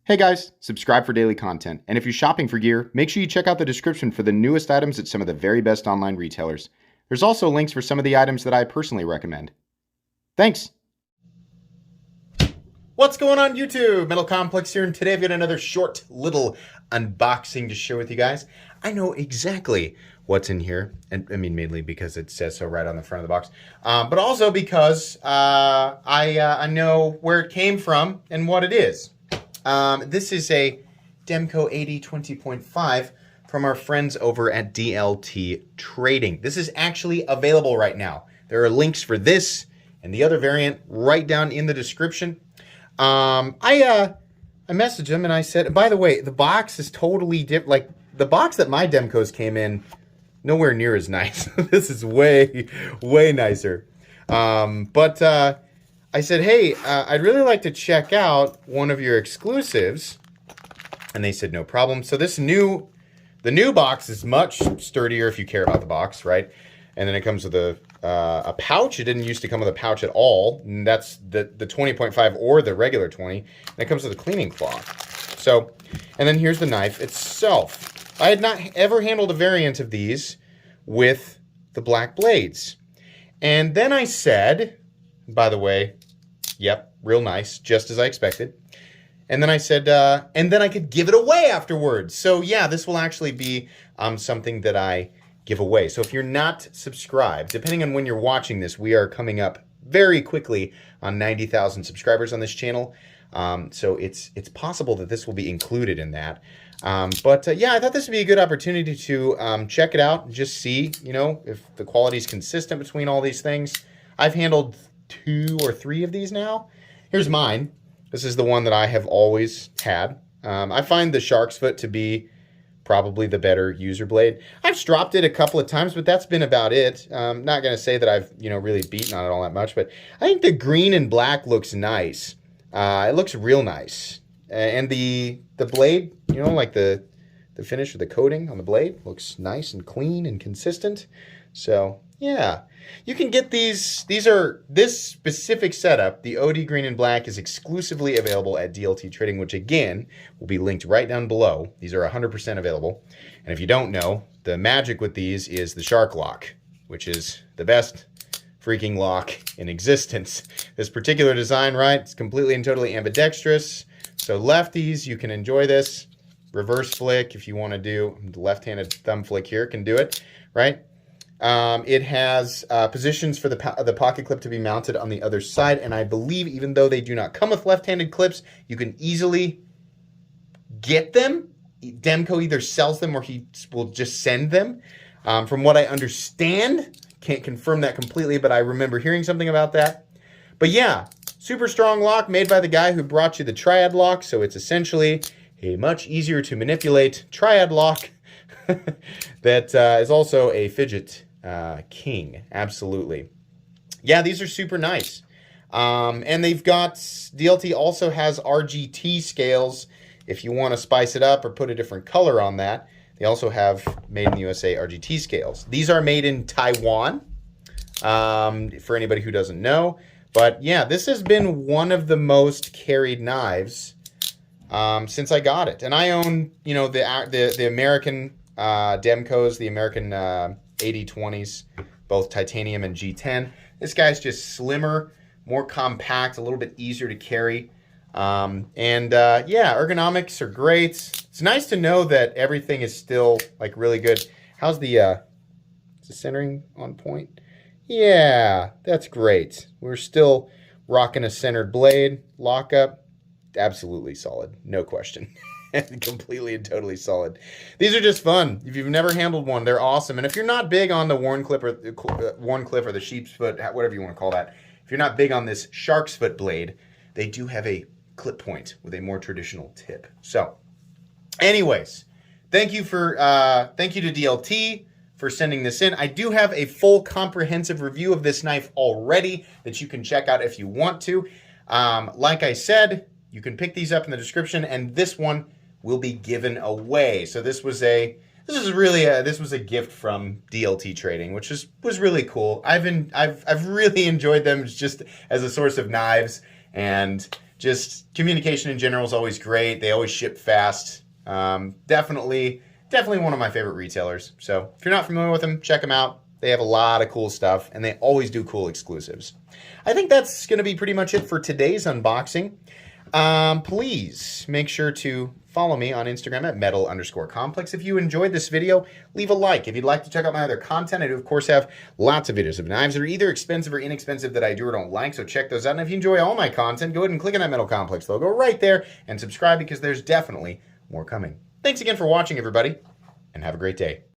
Hey guys, subscribe for daily content. And if you're shopping for gear, make sure you check out the description for the newest items at some of the very best online retailers. There's also links for some of the items that I personally recommend. Thanks! What's going on YouTube? Metal Complex here, and today I've got another short little unboxing to share with you guys. I know exactly what's in here, and I mean mainly because it says so right on the front of the box, but also because I know where it came from and what it is. This is a Demko 8020.5 from our friends over at DLT Trading. This is actually available right now. There are links for this and the other variant right down in the description. I messaged him and I said, by the way, the box is totally different. Like the box that my Demkos came in, nowhere near as nice. This is way nicer. I said, hey, I'd really like to check out one of your exclusives. And they said, no problem. So the new box is much sturdier if you care about the box, right? And then it comes with a pouch. It didn't used to come with a pouch at all. And that's the 20.5 or the regular 20. And it comes with a cleaning cloth. So, and then here's the knife itself. I had not ever handled a variant of these with the black blades. And then I said, by the way, yep, real nice, just as I expected. And then I said, and then I could give it away afterwards. So yeah, this will actually be something that I give away. So if you're not subscribed, depending on when you're watching this, we are coming up very quickly on 90,000 subscribers on this channel. So it's possible that this will be included in that. Yeah, I thought this would be a good opportunity to check it out and just see, you know, if the quality is consistent between all these things. I've handled 2 or 3 of these now. Here's mine. This is the one that I have always had. I find the shark's foot to be probably the better user blade. I've stropped it a couple of times, but that's been about it. Not going to say that I've, you know, really beaten on it all that much, but I think the green and black looks nice. It looks real nice. And the blade, you know, like the finish of the coating on the blade looks nice and clean and consistent. So, yeah. You can get these this specific setup, the OD Green and Black, is exclusively available at DLT Trading, which again, will be linked right down below. These are 100% available. And if you don't know, the magic with these is the Shark Lock, which is the best freaking lock in existence. This particular design, right, it's completely and totally ambidextrous. So lefties, you can enjoy this. Reverse flick, if you want to do the left-handed thumb flick here, can do it, right? It has positions for the pocket clip to be mounted on the other side, and I believe even though they do not come with left-handed clips, you can easily get them. Demko either sells them or he will just send them. From what I understand, can't confirm that completely, but I remember hearing something about that. But yeah, super strong lock made by the guy who brought you the Triad lock, so it's essentially a much easier to manipulate Triad lock that is also a fidget king. Absolutely. Yeah, these are super nice. And they've got, DLT also has RGT scales if you want to spice it up or put a different color on that. They also have made in the USA RGT scales. These are made in Taiwan, for anybody who doesn't know. But yeah, this has been one of the most carried knives since I got it. And I own, you know, the American Demkos, the American 8020s, both titanium and G10. This guy's just slimmer, more compact, a little bit easier to carry. Yeah, ergonomics are great. It's nice to know that everything is still like really good. How's the is the centering on point? Yeah, that's great. We're still rocking a centered blade, lockup. Absolutely solid, no question. Completely and totally solid. These are just fun. If you've never handled one, they're awesome. And if you're not big on the Wharncliffe or the sheep's foot, whatever you want to call that, if you're not big on this shark's foot blade, they do have a clip point with a more traditional tip. So, anyways, thank you to DLT for sending this in. I do have a full comprehensive review of this knife already that you can check out if you want to. Like I said, you can pick these up in the description, and this one will be given away. So this was a gift from DLT Trading, which was really cool. I've really enjoyed them just as a source of knives, and Just communication in general is always great. They always ship fast. Definitely one of my favorite retailers. So if you're not familiar with them, check them out. They have a lot of cool stuff, and they always do cool exclusives. I think that's going to be pretty much it for today's unboxing. Please make sure to follow me on Instagram at metal_complex. If you enjoyed this video, leave a like. If you'd like to check out my other content, I do, of course, have lots of videos of knives that are either expensive or inexpensive that I do or don't like, so check those out. And if you enjoy all my content, go ahead and click on that Metal Complex logo right there and subscribe because there's definitely more coming. Thanks again for watching, everybody, and have a great day.